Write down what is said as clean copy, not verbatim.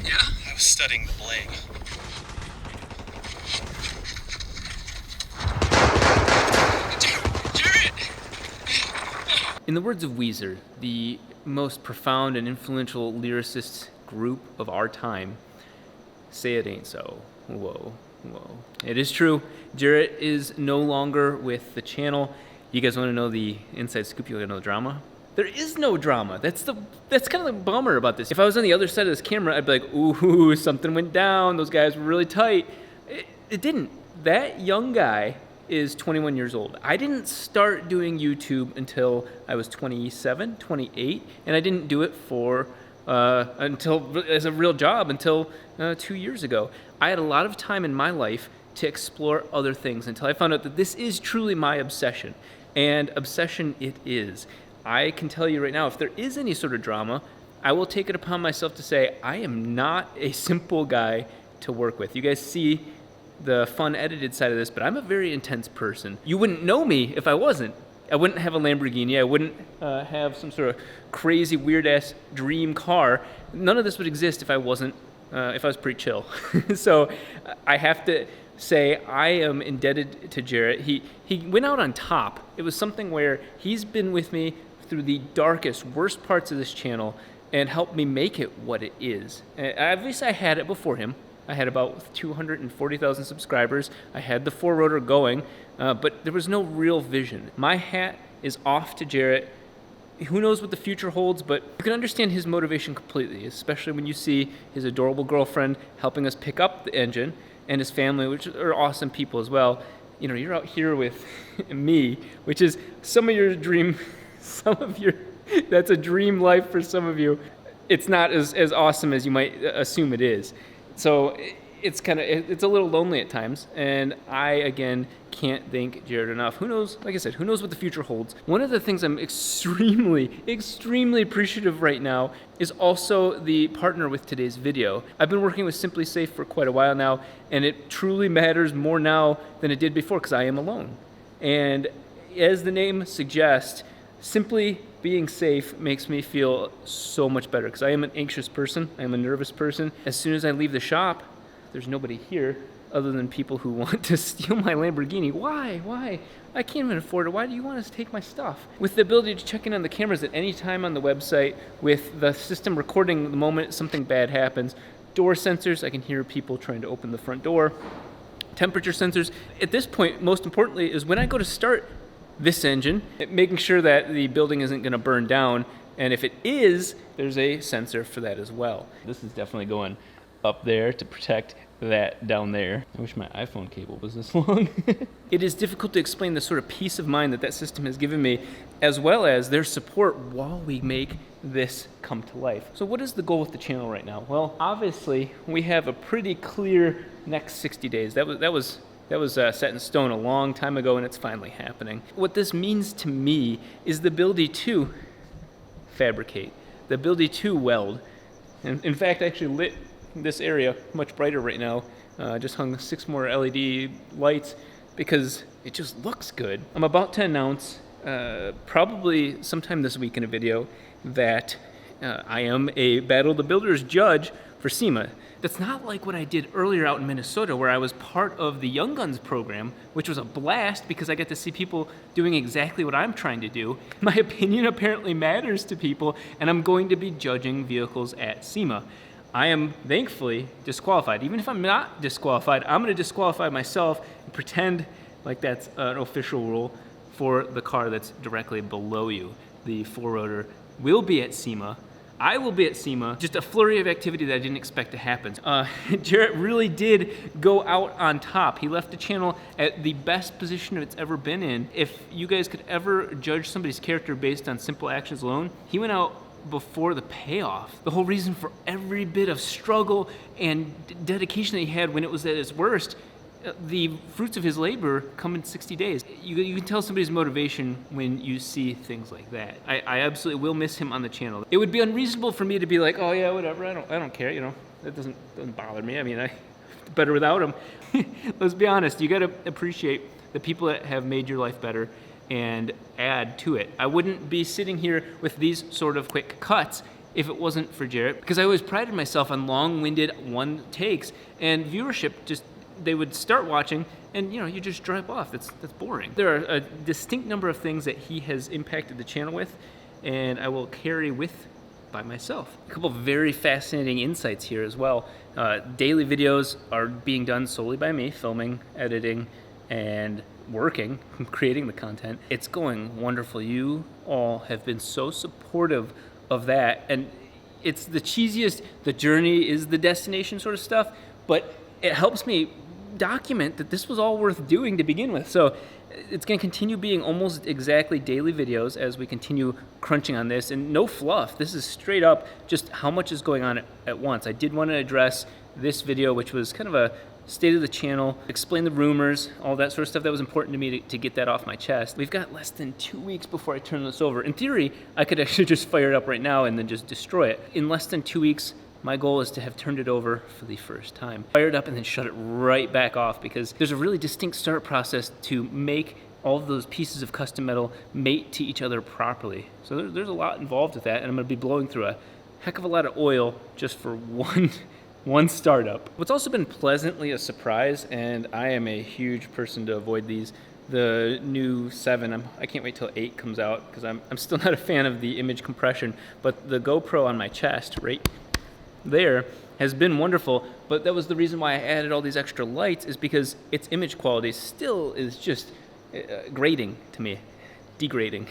Yeah? I was studying the blade. Jaret! In the words of Weezer, the most profound and influential lyricist group of our time, say it ain't so. Whoa, whoa. It is true. Jaret is no longer with the channel. You guys want to know the inside scoop? You want to know the drama? There is no drama. That's kind of the bummer about this. If I was on the other side of this camera, I'd be like, ooh, something went down. Those guys were really tight. It didn't. That young guy is 21 years old. I didn't start doing YouTube until I was 27, 28, and I didn't do it until as a real job until 2 years ago. I had a lot of time in my life to explore other things until I found out that this is truly my obsession, and obsession it is. I can tell you right now, if there is any sort of drama, I will take it upon myself to say I am not a simple guy to work with. You guys see the fun edited side of this, but I'm a very intense person. You wouldn't know me if I wasn't. I wouldn't have a Lamborghini. I wouldn't have some sort of crazy, weird-ass dream car. None of this would exist if I wasn't, if I was pretty chill. So I have to say I am indebted to Jaret. He went out on top. It was something where he's been with me through the darkest, worst parts of this channel and helped me make it what it is. At least I had it before him. I had about 240,000 subscribers. I had the 4-rotor going, but there was no real vision. My hat is off to Jaret. Who knows what the future holds, but you can understand his motivation completely, especially when you see his adorable girlfriend helping us pick up the engine, and his family, which are awesome people as well. You know, you're out here with me, which is that's a dream life for some of you. It's not as awesome as you might assume it is. So it's a little lonely at times, and I, again, can't thank Jaret enough. Who knows, like I said, who knows what the future holds. One of the things I'm extremely appreciative right now is also the partner with today's video. I've been working with SimpliSafe for quite a while now, and it truly matters more now than it did before because I am alone. And as the name suggests, simply being safe makes me feel so much better because I am an anxious person. I am a nervous person. As soon as I leave the shop, there's nobody here other than people who want to steal my Lamborghini. Why? I can't even afford it. Why do you want us to take my stuff? With the ability to check in on the cameras at any time on the website, with the system recording the moment something bad happens, door sensors, I can hear people trying to open the front door, temperature sensors. At this point, most importantly, is when I go to start this engine, making sure that the building isn't going to burn down, and if it is, there's a sensor for that as well. This is definitely going up there to protect that down there. I wish my iPhone cable was this long. It is difficult to explain the sort of peace of mind that system has given me, as well as their support while we make this come to life. So what is the goal with the channel right now? Well, obviously, we have a pretty clear next 60 days. That was set in stone a long time ago, and it's finally happening. What this means to me is the ability to fabricate, the ability to weld. And in fact, I actually lit this area much brighter right now. Just hung 6 more LED lights because it just looks good. I'm about to announce, probably sometime this week in a video, that I am a Battle of the Builders judge for SEMA. That's not like what I did earlier out in Minnesota, where I was part of the Young Guns program, which was a blast because I get to see people doing exactly what I'm trying to do. My opinion apparently matters to people, and I'm going to be judging vehicles at SEMA. I am thankfully disqualified. Even if I'm not disqualified, I'm going to disqualify myself and pretend like that's an official rule for the car that's directly below you. The 4-rotor will be at SEMA. I will be at SEMA. Just a flurry of activity that I didn't expect to happen. Jaret really did go out on top. He left the channel at the best position it's ever been in. If you guys could ever judge somebody's character based on simple actions alone, he went out before the payoff. The whole reason for every bit of struggle and dedication that he had when it was at its worst, the fruits of his labor come in 60 days. You can tell somebody's motivation when you see things like that. I absolutely will miss him on the channel. It would be unreasonable for me to be like, oh yeah, whatever, I don't care, you know, that doesn't bother me. I mean, I better without him. Let's be honest, you gotta appreciate the people that have made your life better and add to it. I wouldn't be sitting here with these sort of quick cuts if it wasn't for Jaret, because I always prided myself on long-winded one takes, and viewership just, they would start watching and you just drop off. That's boring. There are a distinct number of things that he has impacted the channel with, and I will carry with by myself. A couple of very fascinating insights here as well. Daily videos are being done solely by me, filming, editing, and working, creating the content. It's going wonderful. You all have been so supportive of that, and it's the cheesiest, the journey is the destination sort of stuff, but it helps me document that this was all worth doing to begin with. So it's going to continue being almost exactly daily videos as we continue crunching on this, and no fluff. This is straight up just how much is going on at once. I did want to address this video, which was kind of a state of the channel, explain the rumors, all that sort of stuff. That was important to me to get that off my chest. We've got less than 2 weeks before I turn this over. In theory, I could actually just fire it up right now and then just destroy it. In less than 2 weeks, my goal is to have turned it over for the first time. Fire it up and then shut it right back off, because there's a really distinct start process to make all of those pieces of custom metal mate to each other properly. So there's a lot involved with that, and I'm gonna be blowing through a heck of a lot of oil just for one startup. What's also been pleasantly a surprise, and I am a huge person to avoid these, the new 7, I can't wait till 8 comes out, because I'm still not a fan of the image compression, but the GoPro on my chest right there has been wonderful. But that was the reason why I added all these extra lights, is because its image quality still is just grating to me, degrading.